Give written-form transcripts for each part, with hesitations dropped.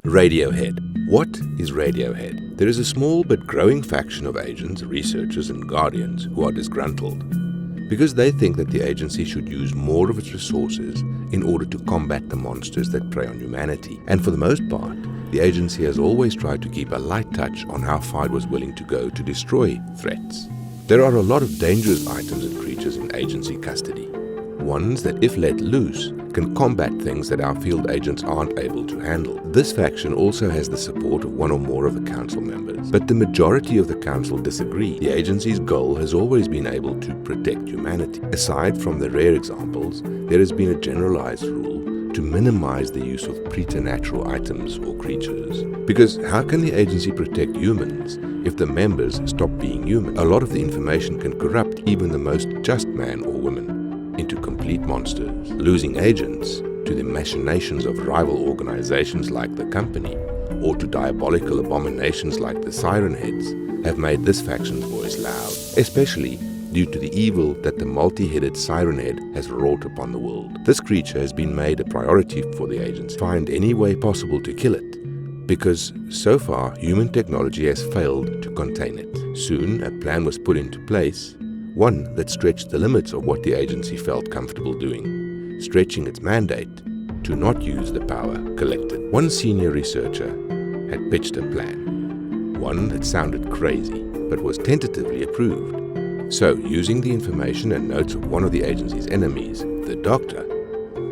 Radiohead. What is Radiohead? There is a small but growing faction of agents, researchers and guardians who are disgruntled because they think that the agency should use more of its resources in order to combat the monsters that prey on humanity. And for the most part, the agency has always tried to keep a light touch on how far it was willing to go to destroy threats. There are a lot of dangerous items and creatures in agency custody. Ones that, if let loose, can combat things that our field agents aren't able to handle. This faction also has the support of one or more of the council members, but the majority of the council disagree. The agency's goal has always been able to protect humanity. Aside from the rare examples, there has been a generalized rule to minimize the use of preternatural items or creatures. Because how can the agency protect humans if the members stop being human? A lot of the information can corrupt even the most just man or woman into complete monsters. Losing agents to the machinations of rival organizations like the company or to diabolical abominations like the Siren Heads have made this faction's voice loud, especially due to the evil that the multi-headed Siren Head has wrought upon the world. This creature has been made a priority for the agency. Find any way possible to kill it, because so far human technology has failed to contain it. Soon a plan was put into place, one that stretched the limits of what the agency felt comfortable doing, stretching its mandate to not use the power collected. One senior researcher had pitched a plan, one that sounded crazy but was tentatively approved. So, using the information and notes of one of the agency's enemies, the Doctor,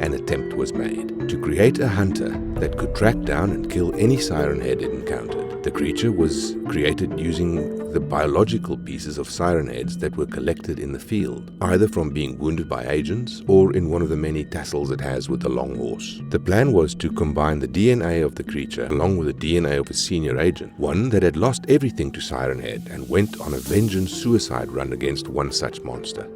an attempt was made to create a hunter that could track down and kill any Siren Head it encountered. The creature was created using the biological pieces of Siren Heads that were collected in the field, either from being wounded by agents or in one of the many tassels it has with the long horse. The plan was to combine the DNA of the creature along with the DNA of a senior agent, one that had lost everything to Siren Head and went on a vengeance suicide run against one such monster,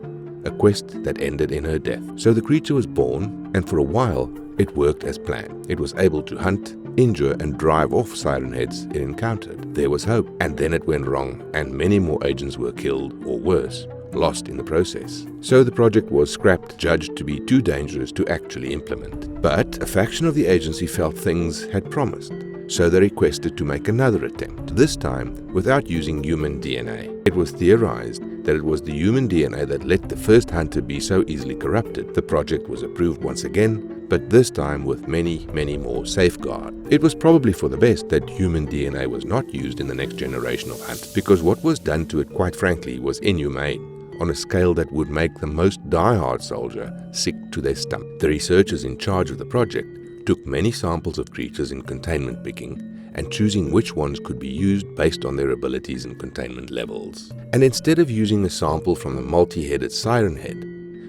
a quest that ended in her death. So the creature was born, and for a while it worked as planned. It was able to hunt, injure and drive off Siren Heads it encountered. There was hope, and then it went wrong and many more agents were killed, or worse, lost in the process. So the project was scrapped, judged to be too dangerous to actually implement. But a faction of the agency felt things had promised, so they requested to make another attempt, this time without using human DNA. It was theorized that it was the human DNA that let the first hunter be so easily corrupted. The project was approved once again, but this time with many, many more safeguards. It was probably for the best that human DNA was not used in the next generation of hunt, because what was done to it, quite frankly, was inhumane, on a scale that would make the most die-hard soldier sick to their stomach. The researchers in charge of the project took many samples of creatures in containment picking and choosing which ones could be used based on their abilities and containment levels. And instead of using a sample from the multi-headed Siren Head,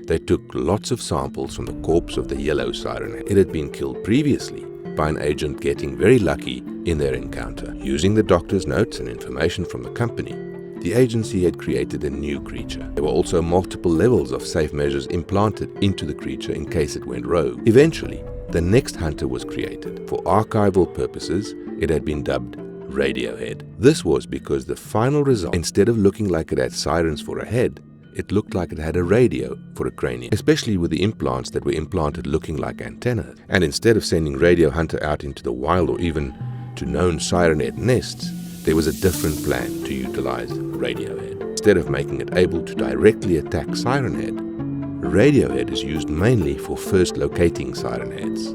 they took lots of samples from the corpse of the yellow Siren Head. It had been killed previously by an agent getting very lucky in their encounter. Using the Doctor's notes and information from the company, the agency had created a new creature. There were also multiple levels of safe measures implanted into the creature in case it went rogue. Eventually, the next hunter was created. For archival purposes, it had been dubbed Radiohead. This was because the final result, instead of looking like it had sirens for a head, it looked like it had a radio for a cranium, especially with the implants that were implanted looking like antennas. And instead of sending Radio Hunter out into the wild or even to known Siren Head nests, there was a different plan to utilize Radiohead. Instead of making it able to directly attack Siren Head, Radiohead is used mainly for first locating Siren Heads.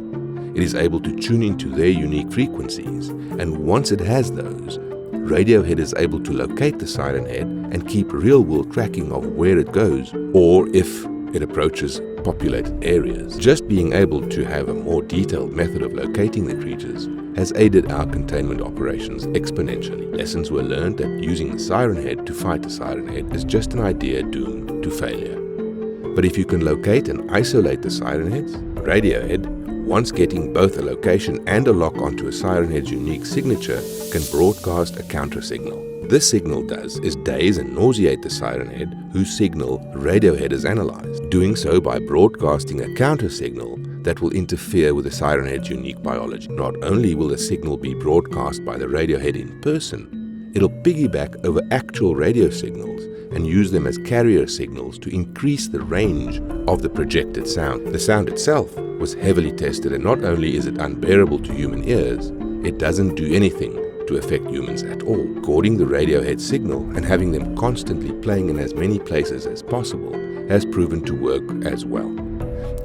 It is able to tune into their unique frequencies, and once it has those, Radiohead is able to locate the Siren Head and keep real-world tracking of where it goes, or if it approaches populated areas. Just being able to have a more detailed method of locating the creatures has aided our containment operations exponentially. Lessons were learned that using the Siren Head to fight a Siren Head is just an idea doomed to failure. But if you can locate and isolate the Siren Heads, Radiohead, once getting both a location and a lock onto a Siren Head's unique signature, can broadcast a counter signal. This signal does is daze and nauseate the Siren Head, whose signal Radiohead has analyzed, doing so by broadcasting a counter signal that will interfere with the Siren Head's unique biology. Not only will the signal be broadcast by the Radiohead in person, it'll piggyback over actual radio signals and use them as carrier signals to increase the range of the projected sound. The sound itself was heavily tested, and not only is it unbearable to human ears, it doesn't do anything to affect humans at all. Recording the Radiohead signal and having them constantly playing in as many places as possible has proven to work as well.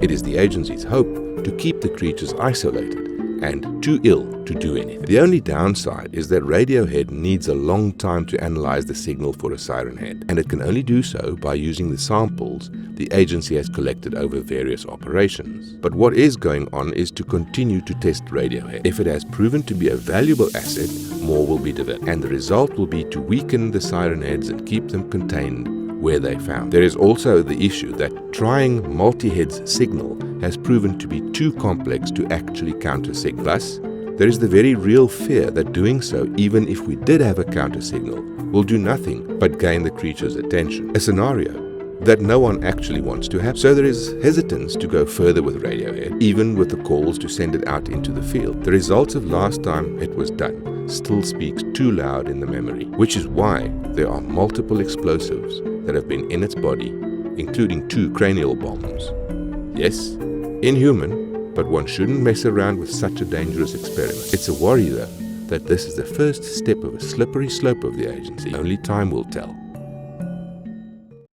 It is the agency's hope to keep the creatures isolated and too ill to do anything. The only downside is that Radiohead needs a long time to analyze the signal for a siren head, and it can only do so by using the samples the agency has collected over various operations. But what is going on is to continue to test Radiohead. If it has proven to be a valuable asset, more will be developed, and the result will be to weaken the siren heads and keep them contained where they found. There is also the issue that trying multi-heads signal has proven to be too complex to actually counter-signal. Thus, there is the very real fear that doing so, even if we did have a counter-signal, will do nothing but gain the creature's attention. A scenario that no one actually wants to have. So there is hesitance to go further with Radiohead, even with the calls to send it out into the field. The results of last time it was done still speaks too loud in the memory, which is why there are multiple explosives that have been in its body, including 2 cranial bombs. Yes, inhuman, but one shouldn't mess around with such a dangerous experiment. It's a worry, though, that this is the first step of a slippery slope of the agency. Only time will tell.